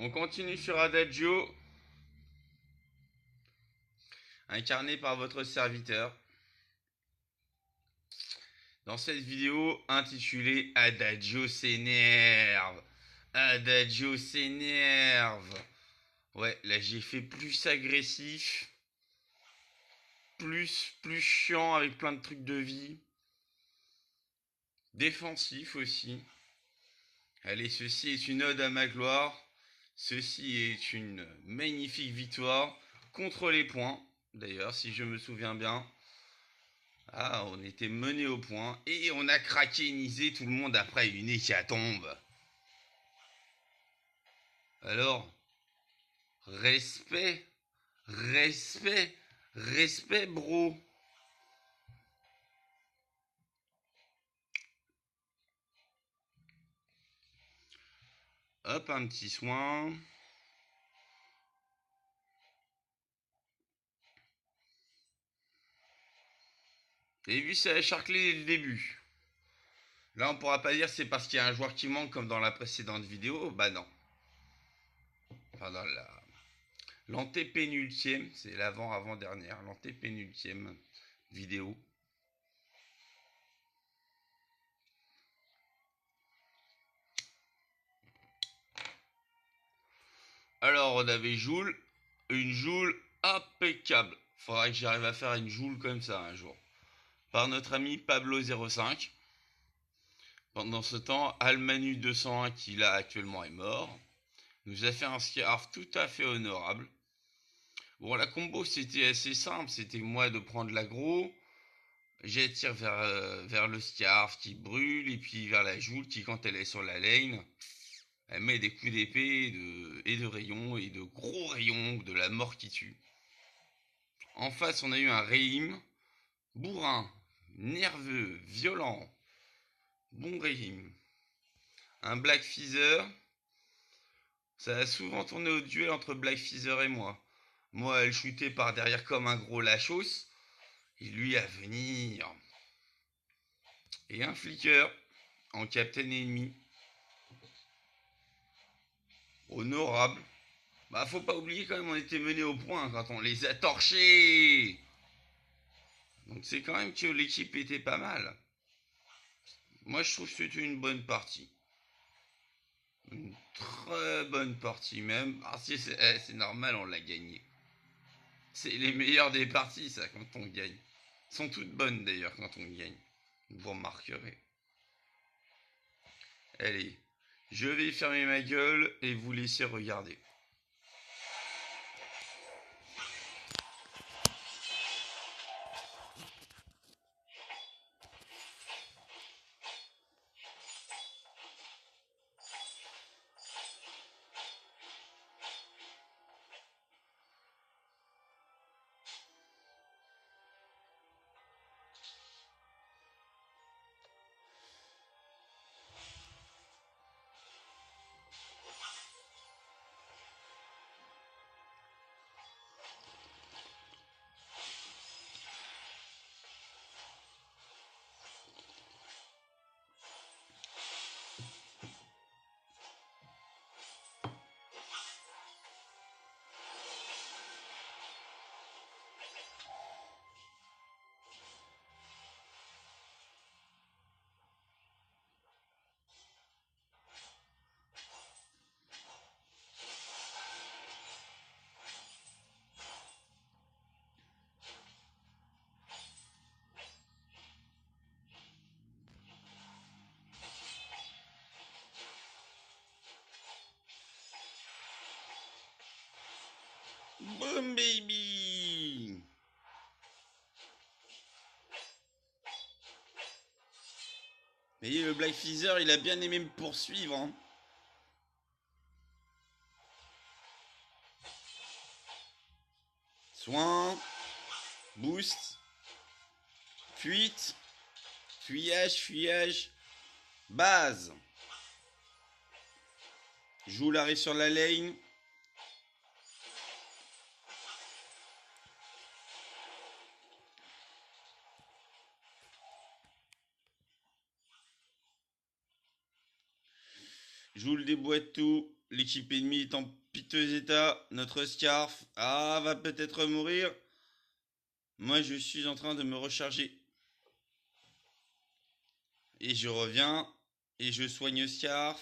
On continue sur Adagio, incarné par votre serviteur, dans cette vidéo intitulée Adagio s'énerve. Adagio s'énerve. Ouais, là j'ai fait plus agressif, plus chiant avec plein de trucs de vie. Défensif aussi. Allez, ceci est une ode à ma gloire. Ceci est une magnifique victoire contre les points. D'ailleurs, si je me souviens bien. Ah, on était mené au point et on a craquénisé tout le monde après une hécatombe. Alors, respect, respect, bro. Hop, un petit soin. Et vu ça a charclé dès le début. Là, on pourra pas dire c'est parce qu'il y a un joueur qui manque comme dans la précédente vidéo. Bah non. Enfin, dans l'antépénultième, c'est l'avant-avant-dernière, l'antépénultième vidéo. Alors, on avait une Joule impeccable. Faudrait que j'arrive à faire une Joule comme ça un jour. Par notre ami Pablo05. Pendant ce temps, Almanu 201, qui là actuellement est mort, nous a fait un scarf tout à fait honorable. Bon, la combo c'était assez simple, c'était moi de prendre l'aggro, j'attire vers le scarf qui brûle, et puis vers la Joule qui, quand elle est sur la lane, elle met des coups d'épée et de rayons, et de gros rayons, de la mort qui tue. En face, on a eu un Réhim, bourrin, nerveux, violent, bon Réhim. Un Black Feather, ça a souvent tourné au duel entre Black Feather et moi. Moi, elle shootait par derrière comme un gros lachos, et lui à venir. Et un Flicker en Captain ennemi. Honorable. Bah, faut pas oublier quand même, on était mené au point quand on les a torchés. Donc c'est quand même que l'équipe était pas mal. Moi, je trouve que c'était une bonne partie. Une très bonne partie même. Ah si, c'est normal, on l'a gagné. C'est les meilleures des parties, ça, quand on gagne. Elles sont toutes bonnes d'ailleurs quand on gagne. Vous remarquerez. Allez, je vais fermer ma gueule et vous laisser regarder. Boom baby. Mais le Black Feather, il a bien aimé me poursuivre. Hein. Soin, boost, fuite, fuyage, base. Joue l'arrêt sur la lane. Joue le déboîte tout. L'équipe ennemie est en piteux état. Notre Scarf va peut-être mourir. Moi, je suis en train de me recharger. Et je reviens. Et je soigne Scarf.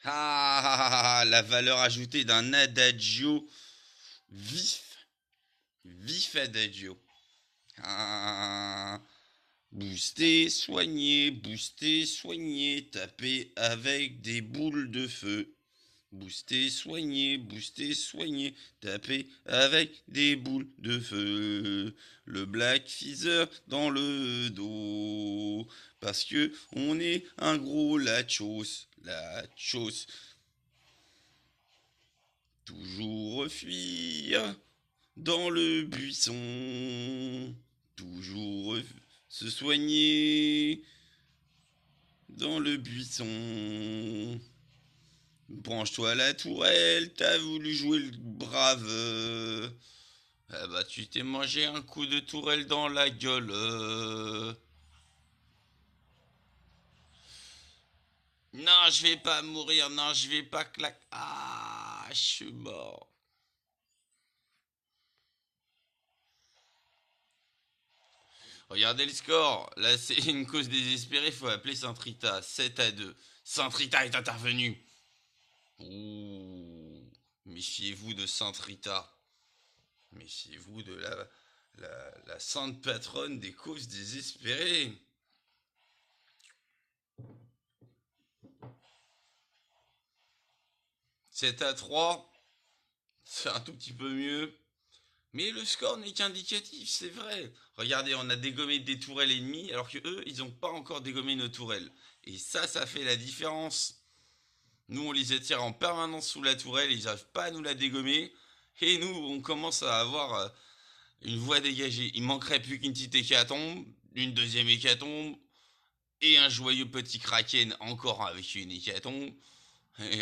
La valeur ajoutée d'un adagio vif. Vif adagio. Booster, soigner, taper avec des boules de feu. Booster, soigner, taper avec des boules de feu. Le Black Feather dans le dos. Parce que on est un gros lachos. Lachos. Toujours fuir dans le buisson. Toujours se soigner dans le buisson. Branche-toi à la tourelle, t'as voulu jouer le brave. Ah bah tu t'es mangé un coup de tourelle dans la gueule. Non, je vais pas mourir, non, je vais pas claquer. Je suis mort. Regardez le score. Là, c'est une cause désespérée. Faut appeler Saint-Rita. 7-2. Saint-Rita est intervenu. Ouh. Méfiez-vous de Saint-Rita. Méfiez-vous de la sainte patronne des causes désespérées. C'est à 3. C'est un tout petit peu mieux. Mais le score n'est qu'indicatif, c'est vrai. Regardez, on a dégommé des tourelles ennemies, alors que eux, ils n'ont pas encore dégommé nos tourelles. Et ça fait la différence. Nous, on les attire en permanence sous la tourelle, ils n'arrivent pas à nous la dégommer. Et nous, on commence à avoir une voie dégagée. Il manquerait plus qu'une petite hécatombe, une deuxième hécatombe, et un joyeux petit kraken encore avec une hécatombe. Et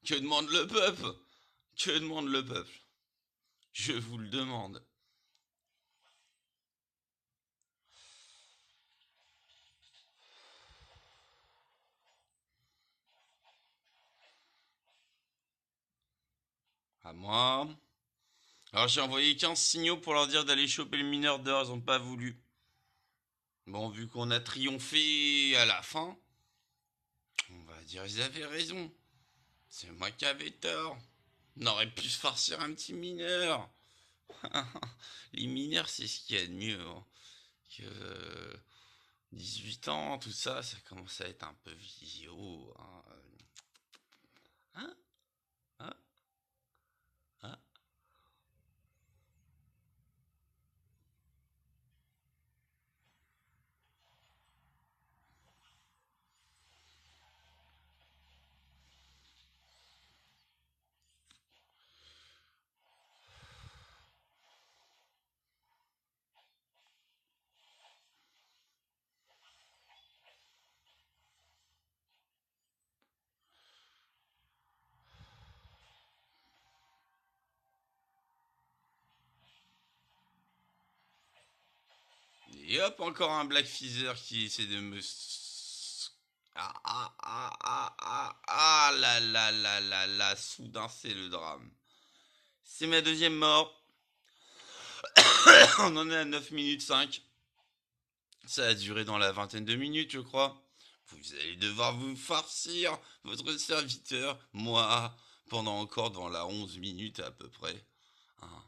que demande le peuple? Que demande le peuple? Je vous le demande. À moi. Alors j'ai envoyé 15 signaux pour leur dire d'aller choper le mineur dehors, ils ont pas voulu. Bon, vu qu'on a triomphé à la fin, on va dire ils avaient raison. C'est moi qui avais tort. On aurait pu se farcir un petit mineur. Les mineurs, c'est ce qu'il y a de mieux. Hein. Que 18 ans, tout ça, ça commence à être un peu vieux. Hein. Hein. Hein. Et hop, encore un Black Feather qui essaie de me... Là, soudain c'est le drame. C'est ma deuxième mort. On en est à 9 minutes 5. Ça a duré dans la vingtaine de minutes, je crois. Vous allez devoir vous farcir, votre serviteur, moi, pendant encore dans la 11 minutes à peu près. Hein.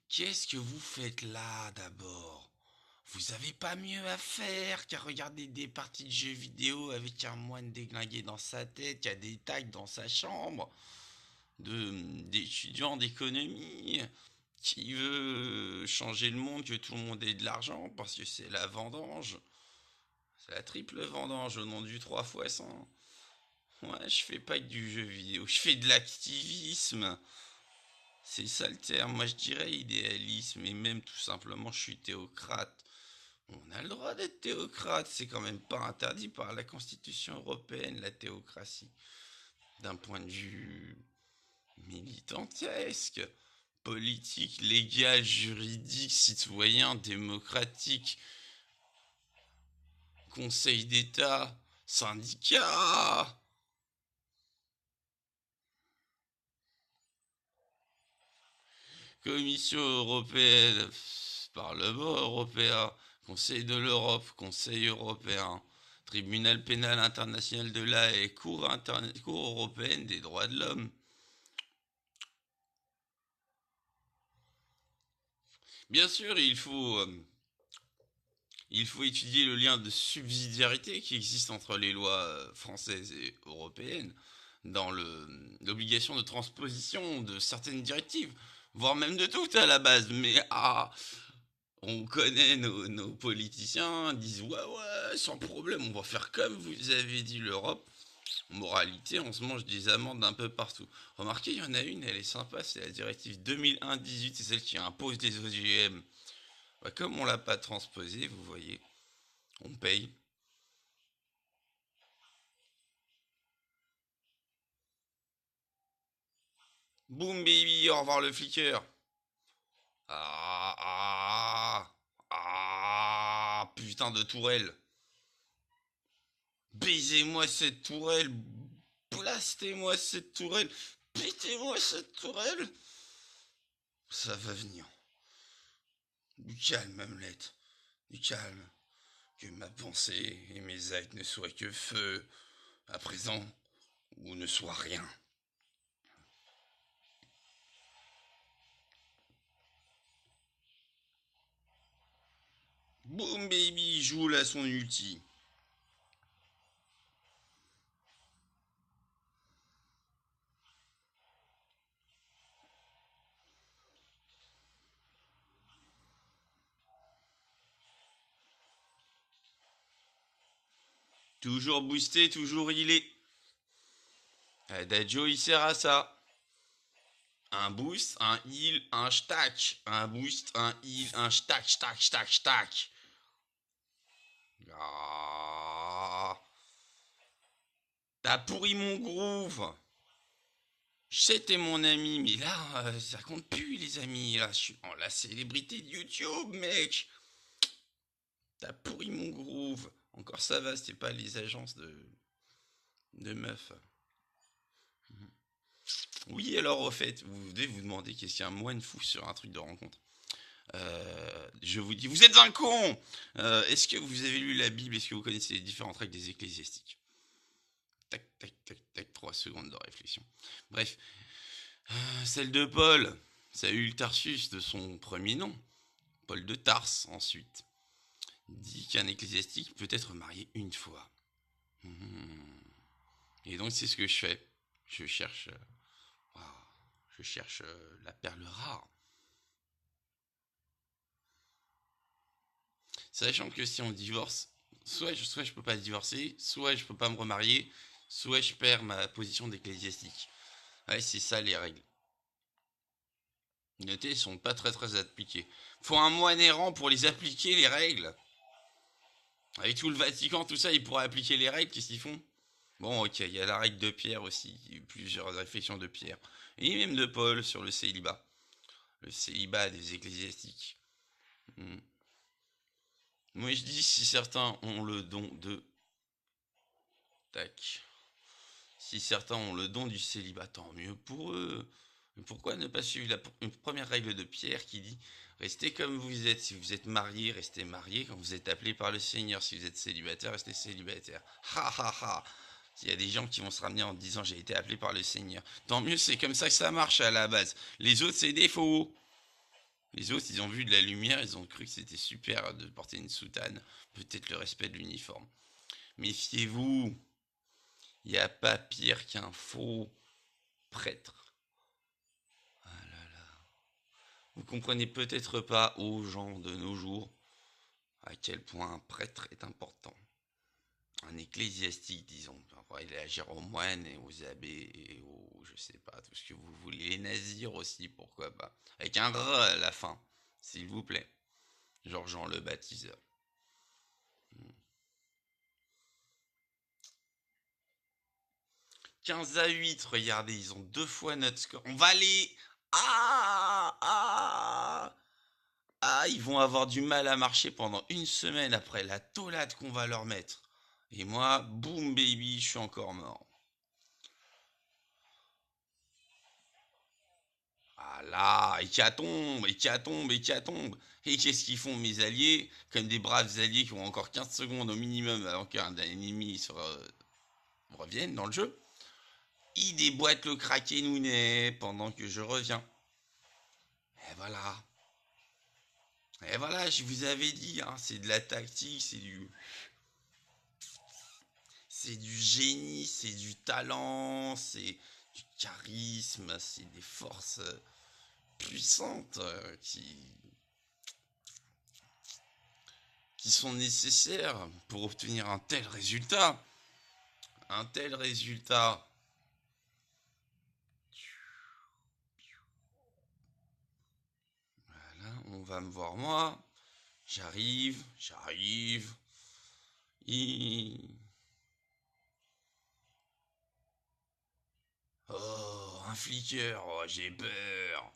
Qu'est-ce que vous faites là d'abord? Vous avez pas mieux à faire qu'à regarder des parties de jeux vidéo avec un moine déglingué dans sa tête, qui a des tags dans sa chambre, d'étudiants d'économie, qui veut changer le monde, que tout le monde ait de l'argent, parce que c'est la vendange. C'est la triple vendange au nom du 3 fois 100. Ouais, je fais pas que du jeu vidéo, je fais de l'activisme. C'est ça le terme, moi je dirais idéalisme, et même tout simplement je suis théocrate. On a le droit d'être théocrate, c'est quand même pas interdit par la Constitution européenne, la théocratie. D'un point de vue militantesque, politique, légal, juridique, citoyen, démocratique, Conseil d'État, syndicat. Commission européenne, Parlement européen, Conseil de l'Europe, Conseil européen, Tribunal pénal international de l'Haye, Cour européenne des droits de l'homme. Bien sûr, il faut étudier le lien de subsidiarité qui existe entre les lois françaises et européennes dans l'obligation de transposition de certaines directives, voire même de toutes à la base. Mais on connaît nos politiciens, disent ouais ouais, sans problème, on va faire comme vous avez dit l'Europe. Moralité, on se mange des amendes un peu partout. Remarquez, il y en a une, elle est sympa, c'est la directive 2001-18, c'est celle qui impose les OGM. Bah, comme on l'a pas transposé, vous voyez, on paye. Boum baby, au revoir le flicker. Ah, putain de tourelle. Baisez-moi cette tourelle. Blastez-moi cette tourelle. Pétez-moi cette tourelle. Ça va venir. Du calme, Hamlet. Du calme. Que ma pensée et mes actes ne soient que feu, à présent, ou ne soient rien. Boom baby, joue là son ulti. Toujours boosté, toujours healé. Adagio il sert à ça. Un boost, un heal, un stack. Un boost, un heal, un stack, stack, stack, stack. Ah. T'as pourri mon groove. Je sais t'es mon ami, mais là, ça compte plus les amis. Là, je suis la célébrité de YouTube, mec. T'as pourri mon groove. Encore ça va, c'était pas les agences de meufs. Oui, alors au fait, vous devez vous demander qu'est-ce qu'il y a un moine fou sur un truc de rencontre. Je vous dis, vous êtes un con. Est-ce que vous avez lu la Bible? Est-ce que vous connaissez les différentes règles des ecclésiastiques? Tac, tac, tac, tac, 3 secondes de réflexion. Bref, celle de Paul, Saül Tarsus de son premier nom, Paul de Tarse ensuite, dit qu'un ecclésiastique peut être marié une fois. Et donc c'est ce que je fais. Je cherche, la perle rare. Sachant que si on divorce, soit je peux pas divorcer, soit je peux pas me remarier, soit je perds ma position d'ecclésiastique. Ouais, c'est ça les règles. Notez, elles sont pas très appliquées. Faut un moine errant pour les appliquer les règles. Avec tout le Vatican, tout ça, ils pourraient appliquer les règles, qu'est-ce qu'ils font? Bon, ok, il y a la règle de Pierre aussi, il y a eu plusieurs réflexions de Pierre. Et même de Paul sur le célibat. Le célibat des ecclésiastiques. Hmm. Moi je dis, si certains ont le don de... Tac. Si certains ont le don du célibat, tant mieux pour eux. Mais pourquoi ne pas suivre une première règle de Pierre qui dit restez comme vous êtes. Si vous êtes marié, restez marié. Quand vous êtes appelé par le Seigneur, si vous êtes célibataire, restez célibataire. Ha ha ha. Il y a des gens qui vont se ramener en disant j'ai été appelé par le Seigneur. Tant mieux, c'est comme ça que ça marche à la base. Les autres, c'est des faux. Les autres, ils ont vu de la lumière, ils ont cru que c'était super de porter une soutane. Peut-être le respect de l'uniforme. Méfiez-vous. Il n'y a pas pire qu'un faux prêtre. Ah là là. Vous comprenez peut-être pas aux gens de nos jours à quel point un prêtre est important. Un ecclésiastique, disons. Il agir aux moines et aux abbés et aux, je sais pas, tout ce que vous voulez. Les nazirs aussi, pourquoi pas. Avec un R à la fin, s'il vous plaît. Genre Jean le baptiseur. 15-8, regardez, ils ont 2 fois notre score. On va aller... Ah Ah, ils vont avoir du mal à marcher pendant une semaine après la taulade qu'on va leur mettre. Et moi, boum baby, je suis encore mort. Ah là, hécatombe, hécatombe, hécatombe. Et qu'est-ce qu'ils font mes alliés? Comme des braves alliés qui ont encore 15 secondes au minimum avant qu'un ennemi revienne dans le jeu. Ils déboîtent le Krakenounet pendant que je reviens. Et voilà. Et voilà, je vous avais dit, hein, c'est de la tactique, c'est du génie, c'est du talent, c'est du charisme, c'est des forces puissantes qui sont nécessaires pour obtenir un tel résultat. Un tel résultat. Voilà, on va me voir moi. J'arrive, j'arrive. Oh, un flicker, oh, j'ai peur.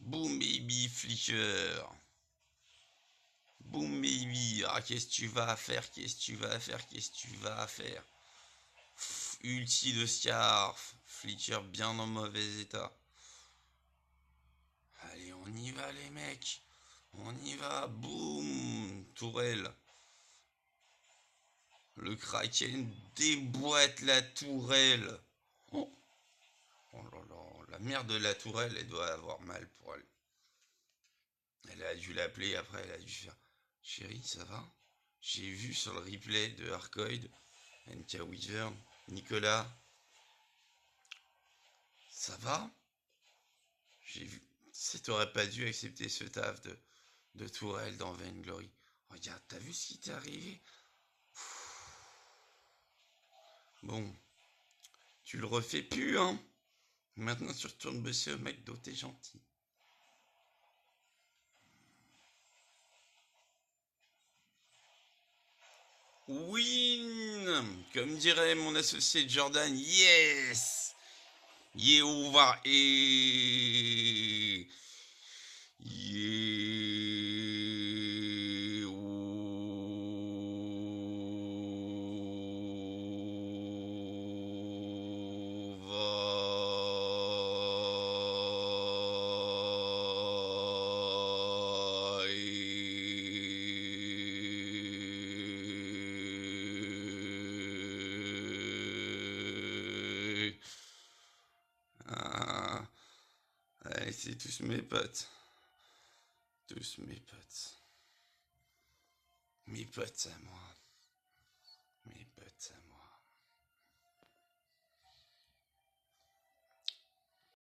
Boom baby flicker. Boom baby, ah qu'est-ce que tu vas faire, qu'est-ce que tu vas faire, qu'est-ce que tu vas faire. Ulti de Scarf, flicker bien en mauvais état. Allez, on y va les mecs. On y va, boum, tourelle. Le Kraken déboîte la tourelle. Oh, oh là là, la mère de la tourelle, elle doit avoir mal pour elle. Elle a dû l'appeler, après elle a dû faire Chérie, ça va? J'ai vu sur le replay de Arcoid, NK Wyvern, Nicolas. Ça va? J'ai vu. T'aurais pas dû accepter ce taf de tourelle dans Vainglory. Regarde, t'as vu ce qui t'est arrivé? Bon, tu le refais plus, hein? Maintenant, tu retournes bosser au McDo, t'es gentil. Win! Comme dirait mon associé Jordan, yes! Yehovah et... Ah, allez, c'est tous mes potes. Tous mes potes. Mes potes à moi. Mes potes à moi.